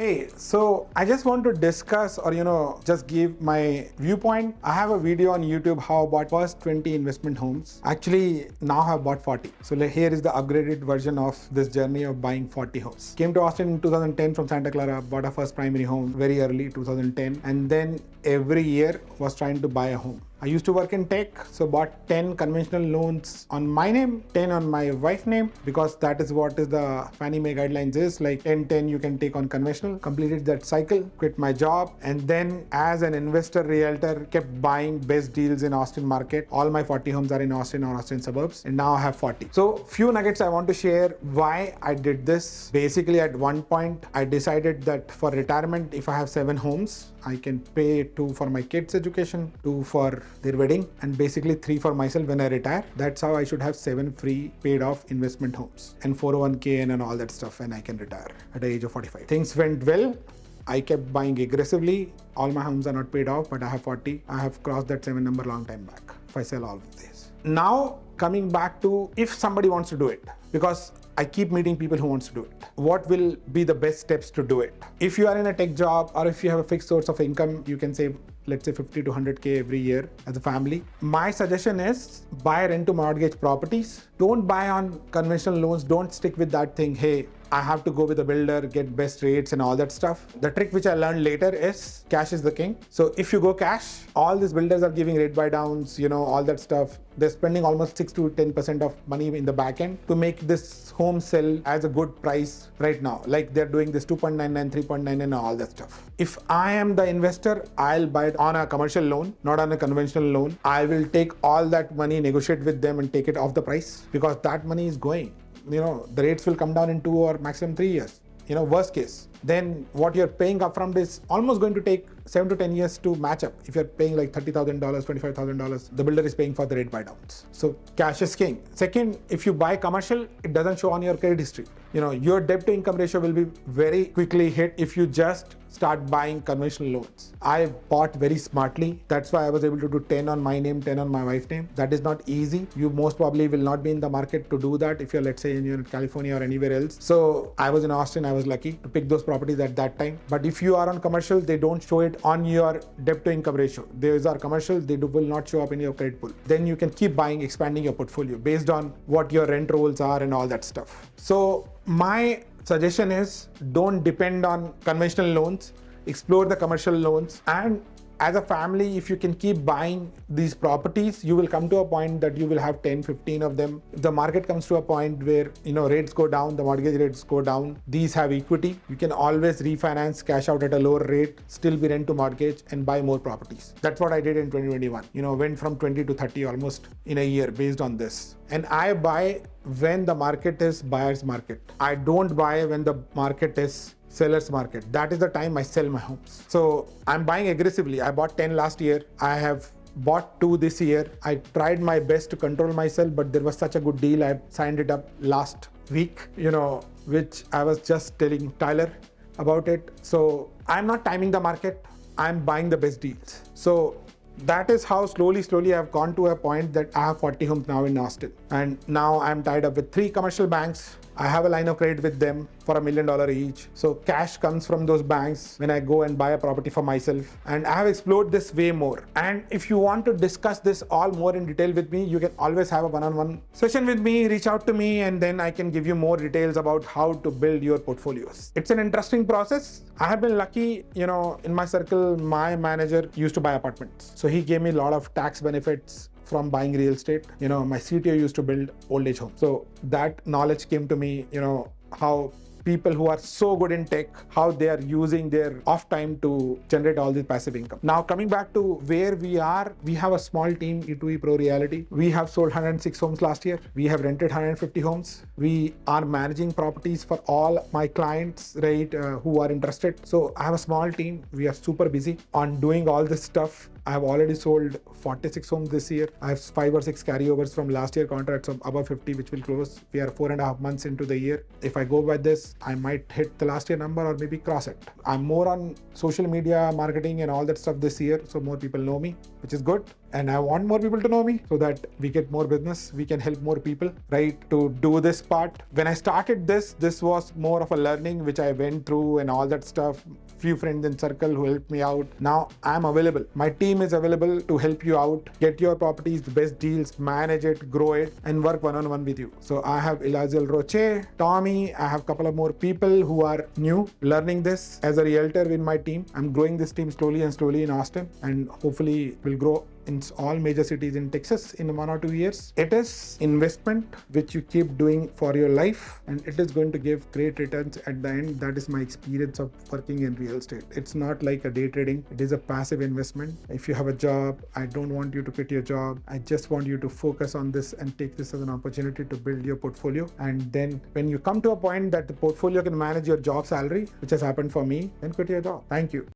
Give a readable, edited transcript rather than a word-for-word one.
Hey, so I just want to discuss or just give my viewpoint. I have a video on YouTube how I bought first 20 investment homes. Actually, now I have bought 40. So here is the upgraded version of this journey of buying 40 homes. Came to Austin in 2010 from Santa Clara, bought a first primary home very early 2010, and then every year was trying to buy a home. I used to work in tech, so bought 10 conventional loans on my name, 10 on my wife's name, because that is what is the Fannie Mae guidelines is, like 10 you can take on conventional. Completed that cycle, quit my job, and then as an investor realtor, kept buying best deals in Austin market. All my 40 homes are in Austin or Austin suburbs, and now I have 40. So few nuggets I want to share why I did this. Basically, at one point, I decided that for retirement, if I have 7 homes, I can pay 2 for my kids' education, 2 for their wedding, and basically 3 for myself when I retire. That's how I should have 7 free paid off investment homes and 401k and all that stuff when I can retire at the age of 45. Things went well. I kept buying aggressively. All my homes are not paid off, but I have 40. I have crossed that 7 number long time back if I sell all of these. Now coming back to if somebody wants to do it, because I keep meeting people who wants to do it. What will be the best steps to do it? If you are in a tech job or if you have a fixed source of income, you can save, let's say 50 to 100K every year as a family. My suggestion is buy rent to mortgage properties. Don't buy on conventional loans. Don't stick with that thing. Hey, I have to go with a builder, get best rates and all that stuff. The trick which I learned later is cash is the king. So if you go cash, all these builders are giving rate buy downs, all that stuff. They're spending almost 6 to 10% of money in the back end to make this home sell as a good price right now. Like they're doing this 2.99, 3.99 and all that stuff. If I am the investor, I'll buy it on a commercial loan, not on a conventional loan. I will take all that money, negotiate with them and take it off the price because that money is going. The rates will come down in 2 or maximum 3 years. Worst case. Then what you're paying upfront is almost going to take 7 to 10 years to match up. If you're paying like $30,000, $25,000, the builder is paying for the rate buy downs. So cash is king. Second, if you buy commercial, it doesn't show on your credit history. Your debt to income ratio will be very quickly hit if you just start buying conventional loans. I bought very smartly. That's why I was able to do 10 on my name, 10 on my wife's name. That is not easy. You most probably will not be in the market to do that if you're, let's say, in California or anywhere else. So I was in Austin. I was lucky to pick those properties at that time. But if you are on commercial, they don't show it on your debt to income ratio. These are commercial. They will not show up in your credit pool. Then you can keep buying, expanding your portfolio based on what your rent rolls are and all that stuff. So my suggestion is don't depend on conventional loans, explore the commercial loans, and as a family, if you can keep buying these properties, you will come to a point that you will have 10, 15 of them. If the market comes to a point where rates go down, the mortgage rates go down, these have equity. You can always refinance, cash out at a lower rate, still be rent to mortgage and buy more properties. That's what I did in 2021. Went from 20 to 30 almost in a year based on this. And I buy when the market is buyer's market. I don't buy when the market is seller's market. That is the time I sell my homes. So I'm buying aggressively. I bought 10 last year. I have bought 2 this year. I tried my best to control myself, but there was such a good deal. I signed it up last week, which I was just telling Tyler about it. So I'm not timing the market. I'm buying the best deals. So that is how slowly I've gone to a point that I have 40 homes now in Austin. And now I'm tied up with 3 commercial banks. I have a line of credit with them for $1 million each. So cash comes from those banks when I go and buy a property for myself. And I have explored this way more. And if you want to discuss this all more in detail with me, you can always have a one-on-one session with me, reach out to me, and then I can give you more details about how to build your portfolios. It's an interesting process. I have been lucky, in my circle, my manager used to buy apartments. So he gave me a lot of tax benefits from buying real estate. My CTO used to build old age homes. So that knowledge came to me, how people who are so good in tech, how they are using their off time to generate all this passive income. Now coming back to where we are, we have a small team, E2E Pro Reality. We have sold 106 homes last year. We have rented 150 homes. We are managing properties for all my clients, right, who are interested. So I have a small team. We are super busy on doing all this stuff. I have already sold 46 homes this year. I have 5 or 6 carryovers from last year contracts of above 50, which will close. We are 4.5 months into the year. If I go by this, I might hit the last year number or maybe cross it. I'm more on social media marketing and all that stuff this year, so more people know me, which is good. and I want more people to know me so that we get more business, we can help more people, right? To do this part. When I started this was more of a learning which I went through and all that stuff. Few friends in circle who helped me out. Now I'm available. My team is available to help you out, get your properties the best deals, manage it, grow it, and work one-on-one with you. So I have Elijah Roche, Tommy, I have a couple of more people who are new learning this as a realtor in my team. I'm growing this team slowly in Austin, and hopefully will grow in all major cities in Texas in 1 or 2 years. It is investment which you keep doing for your life, and it is going to give great returns at the end. That is my experience of working in real estate. It's not like a day trading. It is a passive investment. If you have a job, I don't want you to quit your job. I just want you to focus on this and take this as an opportunity to build your portfolio. And then when you come to a point that the portfolio can manage your job salary, which has happened for me, then quit your job. Thank you.